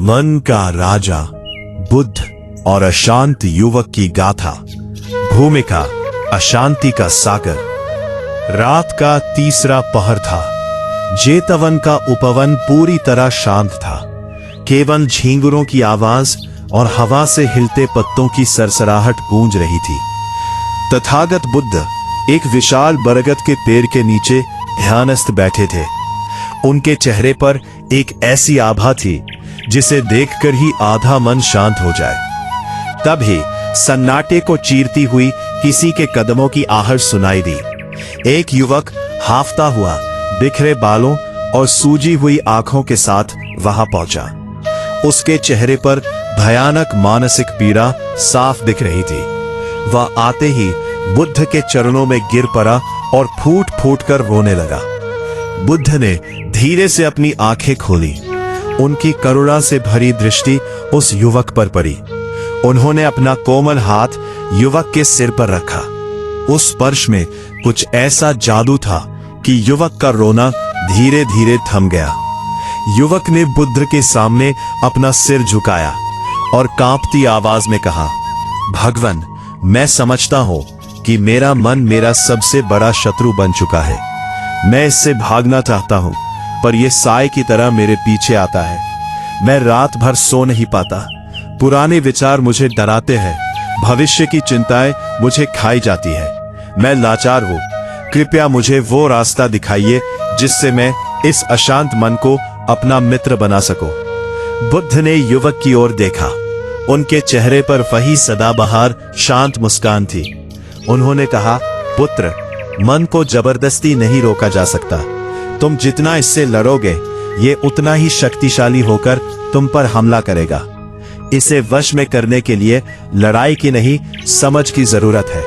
मन का राजा, बुद्ध और अशांत युवक की गाथा। भूमिका अशांति का सागर। रात का तीसरा पहर था। जेतवन का उपवन पूरी तरह शांत था। केवल झींगुरों की आवाज और हवा से हिलते पत्तों की सरसराहट गूंज रही थी। तथागत बुद्ध एक विशाल बरगद के पेड़ के नीचे ध्यानस्थ बैठे थे। उनके चेहरे पर एक ऐसी आभा थी जिसे देखकर ही आधा मन शांत हो जाए। तभी सन्नाटे को चीरती हुई किसी के कदमों की आहट सुनाई दी। एक युवक हाफता हुआ, बिखरे बालों और सूजी हुई आंखों के साथ वहां पहुंचा। उसके चेहरे पर भयानक मानसिक पीड़ा साफ दिख रही थी। वह आते ही बुद्ध के चरणों में गिर पड़ा और फूट फूट कर रोने लगा। बुद्ध ने धीरे से अपनी आंखें खोली। उनकी करुणा से भरी दृष्टि उस युवक पर पड़ी। उन्होंने अपना कोमल हाथ युवक के सिर पर रखा। उस स्पर्श में कुछ ऐसा जादू था कि युवक का रोना धीरे धीरे थम गया। युवक ने बुद्ध के सामने अपना सिर झुकाया और कांपती आवाज में कहा, भगवान, मैं समझता हूं कि मेरा मन मेरा सबसे बड़ा शत्रु बन चुका है। मैं इससे भागना चाहता हूं, पर यह साए की तरह मेरे पीछे आता है। मैं रात भर सो नहीं पाता। पुराने विचार मुझे डराते हैं। भविष्य की चिंताएं मुझे खाई जाती है। मैं लाचार हूं। कृपया मुझे वो रास्ता दिखाइए जिससे मैं इस अशांत मन को अपना मित्र बना सकूं। बुद्ध ने युवक की ओर देखा। उनके चेहरे पर वही सदाबहार शांत मुस्कान थी। उन्होंने कहा, पुत्र, मन को जबरदस्ती नहीं रोका जा सकता। तुम जितना इससे लड़ोगे, ये उतना ही शक्तिशाली होकर तुम पर हमला करेगा। इसे वश में करने के लिए लड़ाई की नहीं, समझ की जरूरत है।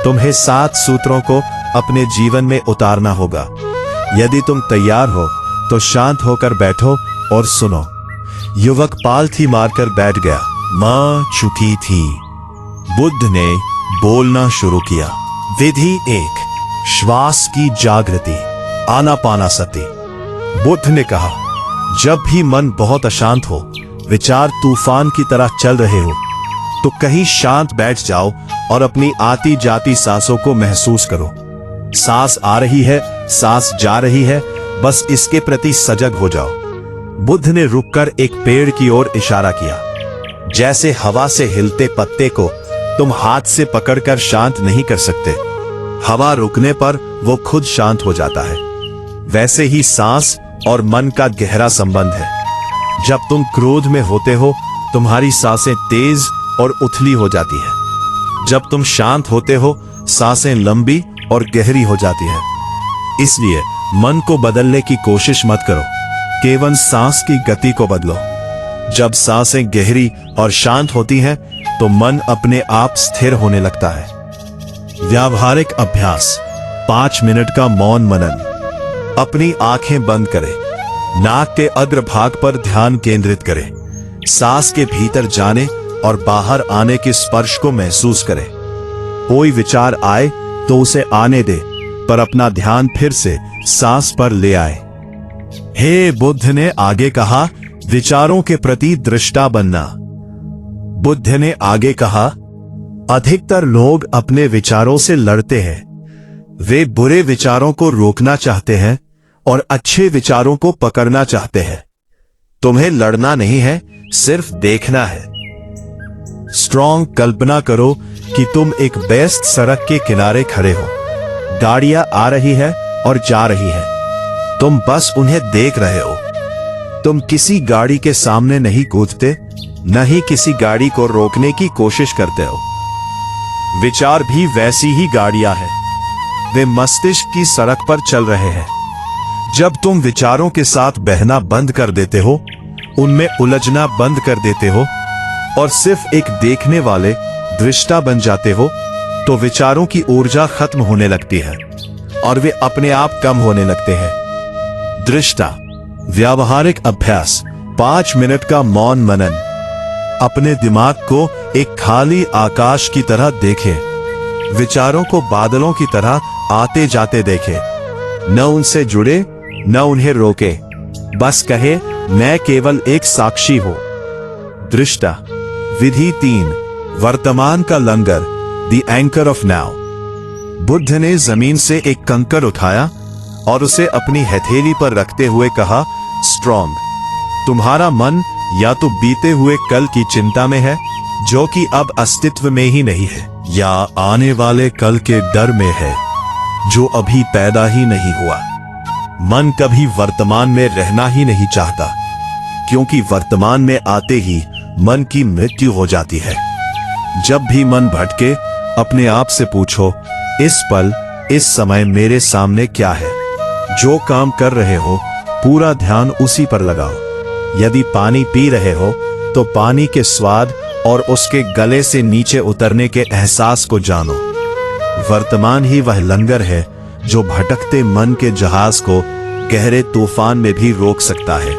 तुम्हें 7 सूत्रों को अपने जीवन में उतारना होगा। यदि तुम तैयार हो तो शांत होकर बैठो और सुनो। युवक पालथी मारकर बैठ गया। मां चुकी थी। बुद्ध ने बोलना शुरू किया। विधि 1, श्वास की जागृति, आनापानासति। बुद्ध ने कहा, जब भी मन बहुत अशांत हो, विचार तूफान की तरह चल रहे हो, तो कहीं शांत बैठ जाओ और अपनी आती जाती सांसों को महसूस करो। सांस आ रही है, सांस जा रही है, बस इसके प्रति सजग हो जाओ। बुद्ध ने रुककर एक पेड़ की ओर इशारा किया। जैसे हवा से हिलते पत्ते को तुम हाथ से पकड़कर शांत नहीं कर सकते, हवा रुकने पर वो खुद शांत हो जाता है। वैसे ही सांस और मन का गहरा संबंध है। जब तुम क्रोध में होते हो, तुम्हारी सांसें तेज और उथली हो जाती है। जब तुम शांत होते हो, सांसें लंबी और गहरी हो जाती है। इसलिए मन को बदलने की कोशिश मत करो, केवल सांस की गति को बदलो। जब सांसें गहरी और शांत होती हैं, तो मन अपने आप स्थिर होने लगता है। व्यावहारिक अभ्यास 5 मिनट का मौन मनन। अपनी आंखें बंद करें। नाक के अग्रभाग पर ध्यान केंद्रित करें। सांस के भीतर जाने और बाहर आने के स्पर्श को महसूस करें। कोई विचार आए तो उसे आने दे, पर अपना ध्यान फिर से सांस पर ले आए। हे बुद्ध ने आगे कहा, विचारों के प्रति दृष्टा बनना। बुद्ध ने आगे कहा, अधिकतर लोग अपने विचारों से लड़ते हैं। वे बुरे विचारों को रोकना चाहते हैं और अच्छे विचारों को पकड़ना चाहते हैं। तुम्हें लड़ना नहीं है, सिर्फ देखना है। स्ट्रॉन्ग कल्पना करो कि तुम एक व्यस्त सड़क के किनारे खड़े हो। गाड़ियां आ रही है और जा रही है। तुम बस उन्हें देख रहे हो। तुम किसी गाड़ी के सामने नहीं कूदते, न ही किसी गाड़ी को रोकने की कोशिश करते हो। विचार भी वैसी ही गाड़ियां हैं। वे मस्तिष्क की सड़क पर चल रहे हैं। जब तुम विचारों के साथ बहना बंद कर देते हो, उनमें उलझना बंद कर देते हो और सिर्फ एक देखने वाले दृष्टा बन जाते हो, तो विचारों की ऊर्जा खत्म होने लगती है और वे अपने आप कम होने लगते हैं। दृष्टा व्यावहारिक अभ्यास 5 मिनट का मौन मनन। अपने दिमाग को एक खाली आकाश की तरह देखें। विचारों को बादलों की तरह आते जाते देखें। न उनसे जुड़े, न उन्हें रोके। बस कहे, मैं केवल एक साक्षी हूं। दृष्टा। विधि 3, वर्तमान का लंगर, the anchor of now. Buddha ने जमीन से एक कंकर उठाया और उसे अपनी हथेली पर रखते हुए कहा, स्ट्रॉन्ग। तुम्हारा मन या तो बीते हुए कल की चिंता में है, जो कि अब अस्तित्व में ही नहीं है, या आने वाले कल के डर में है, जो अभी पैदा ही नहीं हुआ। मन कभी वर्तमान में रहना ही नहीं चाहता, क्योंकि वर्तमान में आते ही मन की मृत्यु हो जाती है। जब भी मन भटके, अपने आप से पूछो, इस पल, इस समय मेरे सामने क्या है? जो काम कर रहे हो, पूरा ध्यान उसी पर लगाओ। यदि पानी पी रहे हो, तो पानी के स्वाद और उसके गले से नीचे उतरने के एहसास को जानो। वर्तमान ही वह लंगर है जो भटकते मन के जहाज को गहरे तूफान में भी रोक सकता है।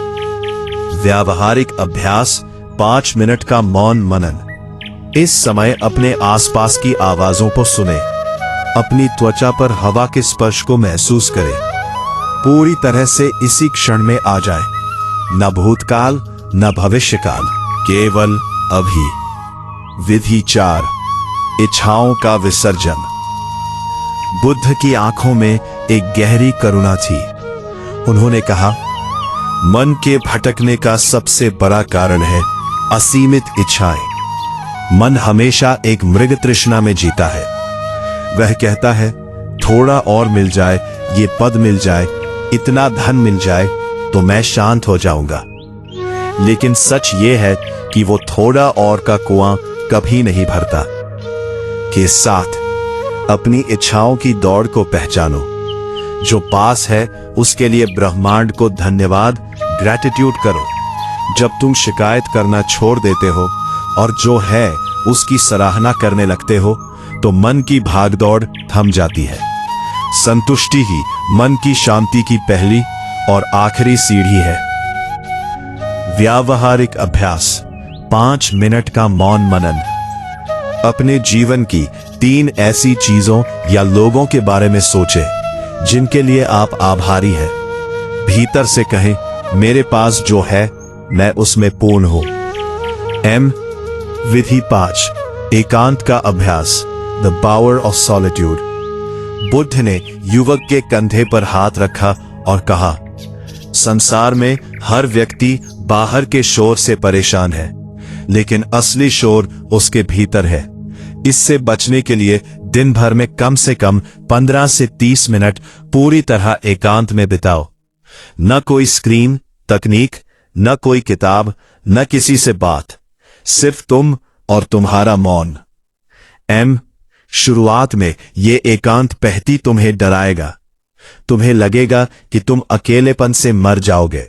व्यावहारिक अभ्यास, 5 मिनट का मौन मनन। इस समय अपने आसपास की आवाजों को सुने, अपनी त्वचा पर हवा के स्पर्श को महसूस करें, पूरी तरह से इसी क्षण में आ जाए। न भूतकाल, न भविष्यकाल, केवल अभी। विधि 4, इच्छाओं का विसर्जन। बुद्ध की आंखों में एक गहरी करुणा थी। उन्होंने कहा, मन के भटकने का सबसे बड़ा कारण है असीमित इच्छाएं। मन हमेशा एक मृग तृष्णा में जीता है। वह कहता है, थोड़ा और मिल जाए, ये पद मिल जाए, इतना धन मिल जाए तो मैं शांत हो जाऊंगा। लेकिन सच ये है कि वो थोड़ा और का कुआं कभी नहीं भरता। के साथ अपनी इच्छाओं की दौड़ को पहचानो। जो पास है उसके लिए ब्रह्मांड को धन्यवाद, ग्रैटिट्यूड करो। जब तुम शिकायत करना छोड़ देते हो और जो है उसकी सराहना करने लगते हो, तो मन की भागदौड़ थम जाती है। संतुष्टि ही मन की शांति की पहली और आखिरी सीढ़ी है। व्यावहारिक अभ्यास, 5 मिनट का मौन मनन। अपने जीवन की 3 ऐसी चीजों या लोगों के बारे में सोचें जिनके लिए आप आभारी हैं। भीतर से कहें, मेरे पास जो है मैं उसमें पूर्ण हूं। विधि 5, एकांत का अभ्यास, the power of solitude. Buddha ने युवक के कंधे पर हाथ रखा और कहा, संसार में हर व्यक्ति बाहर के शोर से परेशान है, लेकिन असली शोर उसके भीतर है। इससे बचने के लिए दिन भर में कम से कम 15 से 30 मिनट पूरी तरह एकांत में बिताओ। न कोई स्क्रीन, तकनीक, न कोई किताब, न किसी से बात, सिर्फ तुम और तुम्हारा मौन। शुरुआत में ये एकांत पहती तुम्हें डराएगा। तुम्हें लगेगा कि तुम अकेलेपन से मर जाओगे।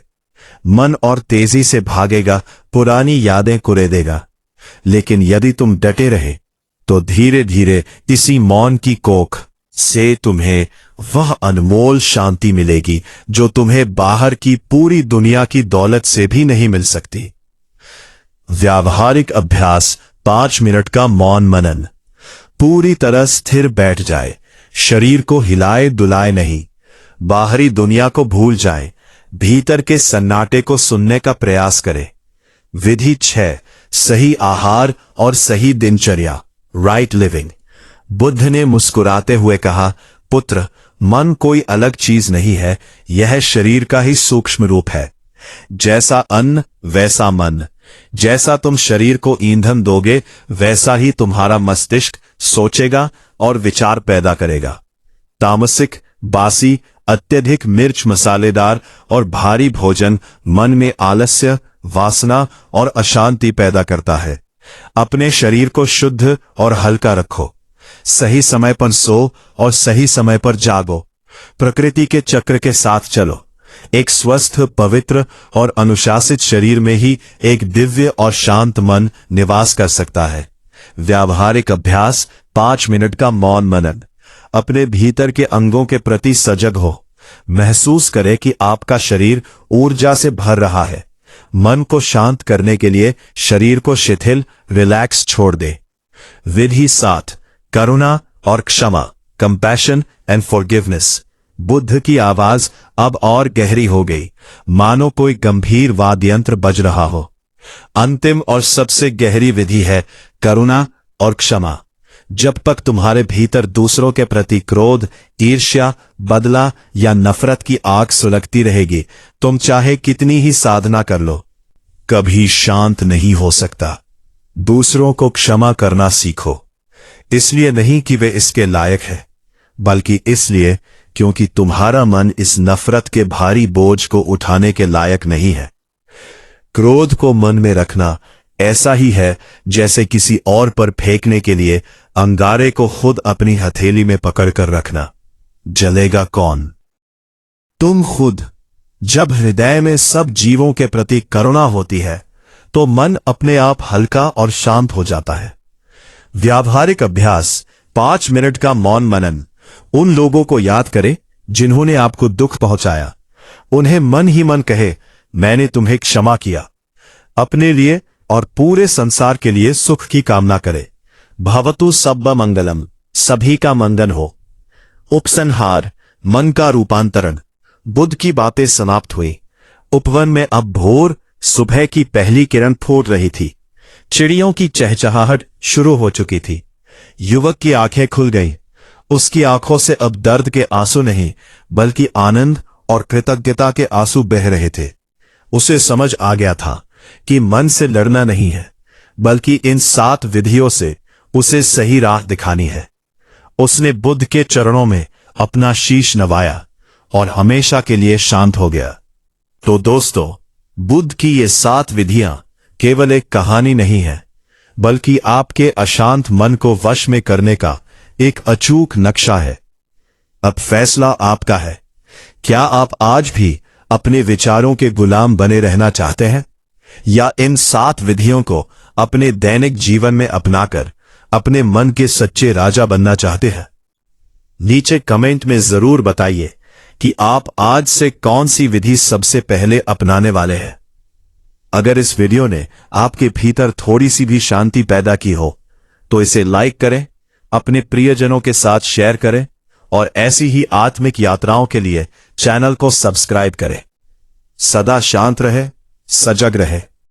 मन और तेजी से भागेगा, पुरानी यादें कुरेदेगा। लेकिन यदि तुम डटे रहे, तो धीरे धीरे इसी मौन की कोख से तुम्हें वह अनमोल शांति मिलेगी जो तुम्हें बाहर की पूरी दुनिया की दौलत से भी नहीं मिल सकती। व्यावहारिक अभ्यास, 5 मिनट का मौन मनन। पूरी तरह स्थिर बैठ जाए, शरीर को हिलाए डुलाए नहीं, बाहरी दुनिया को भूल जाए, भीतर के सन्नाटे को सुनने का प्रयास करें। विधि 6, सही आहार और सही दिनचर्या, राइट लिविंग। बुद्ध ने मुस्कुराते हुए कहा, पुत्र, मन कोई अलग चीज नहीं है, यह शरीर का ही सूक्ष्म रूप है। जैसा अन्न वैसा मन। जैसा तुम शरीर को ईंधन दोगे, वैसा ही तुम्हारा मस्तिष्क सोचेगा और विचार पैदा करेगा। तामसिक, बासी, अत्यधिक मिर्च मसालेदार और भारी भोजन मन में आलस्य, वासना और अशांति पैदा करता है। अपने शरीर को शुद्ध और हल्का रखो। सही समय पर सो और सही समय पर जागो। प्रकृति के चक्र के साथ चलो। एक स्वस्थ, पवित्र और अनुशासित शरीर में ही एक दिव्य और शांत मन निवास कर सकता है। व्यावहारिक अभ्यास, 5 मिनट का मौन मनन। अपने भीतर के अंगों के प्रति सजग हो। महसूस करें कि आपका शरीर ऊर्जा से भर रहा है। मन को शांत करने के लिए शरीर को शिथिल, रिलैक्स छोड़ दे। विधि 7, करुणा और क्षमा, कंपैशन एंड फॉरगिवनेस। बुद्ध की आवाज अब और गहरी हो गई, मानो कोई गंभीर वाद्य यंत्र बज रहा हो। अंतिम और सबसे गहरी विधि है करुणा और क्षमा। जब तक तुम्हारे भीतर दूसरों के प्रति क्रोध, ईर्ष्या, बदला या नफरत की आग सुलगती रहेगी, तुम चाहे कितनी ही साधना कर लो, कभी शांत नहीं हो सकता। दूसरों को क्षमा करना सीखो, इसलिए नहीं कि वे इसके लायक है, बल्कि इसलिए क्योंकि तुम्हारा मन इस नफरत के भारी बोझ को उठाने के लायक नहीं है। क्रोध को मन में रखना ऐसा ही है जैसे किसी और पर फेंकने के लिए अंगारे को खुद अपनी हथेली में पकड़कर रखना। जलेगा कौन? तुम खुद। जब हृदय में सब जीवों के प्रति करुणा होती है तो मन अपने आप हल्का और शांत हो जाता है। व्यावहारिक अभ्यास 5 मिनट का मौन मनन। उन लोगों को याद करें जिन्होंने आपको दुख पहुंचाया। उन्हें मन ही मन कहे, मैंने तुम्हें क्षमा किया। अपने लिए और पूरे संसार के लिए सुख की कामना करे। भवतु सब्ब मंगलम, सभी का मंगल हो। उपसंहार, मन का रूपांतरण। बुद्ध की बातें समाप्त हुई। उपवन में अब भोर सुबह की पहली किरण फूट रही थी। चिड़ियों की चहचहाहट शुरू हो चुकी थी। युवक की आंखें खुल गईं। उसकी आंखों से अब दर्द के आंसू नहीं, बल्कि आनंद और कृतज्ञता के आंसू बह रहे थे। उसे समझ आ गया था कि मन से लड़ना नहीं है, बल्कि इन 7 विधियों से उसे सही राह दिखानी है। उसने बुद्ध के चरणों में अपना शीश नवाया और हमेशा के लिए शांत हो गया। तो दोस्तों, बुद्ध की ये 7 विधियां केवल एक कहानी नहीं है, बल्कि आपके अशांत मन को वश में करने का एक अचूक नक्शा है। अब फैसला आपका है। क्या आप आज भी अपने विचारों के गुलाम बने रहना चाहते हैं, या इन 7 विधियों को अपने दैनिक जीवन में अपनाकर अपने मन के सच्चे राजा बनना चाहते हैं? नीचे कमेंट में जरूर बताइए कि आप आज से कौन सी विधि सबसे पहले अपनाने वाले हैं। अगर इस वीडियो ने आपके भीतर थोड़ी सी भी शांति पैदा की हो तो इसे लाइक करें, अपने प्रियजनों के साथ शेयर करें और ऐसी ही आत्मिक यात्राओं के लिए चैनल को सब्सक्राइब करें। सदा शांत रहे, सजग रहे।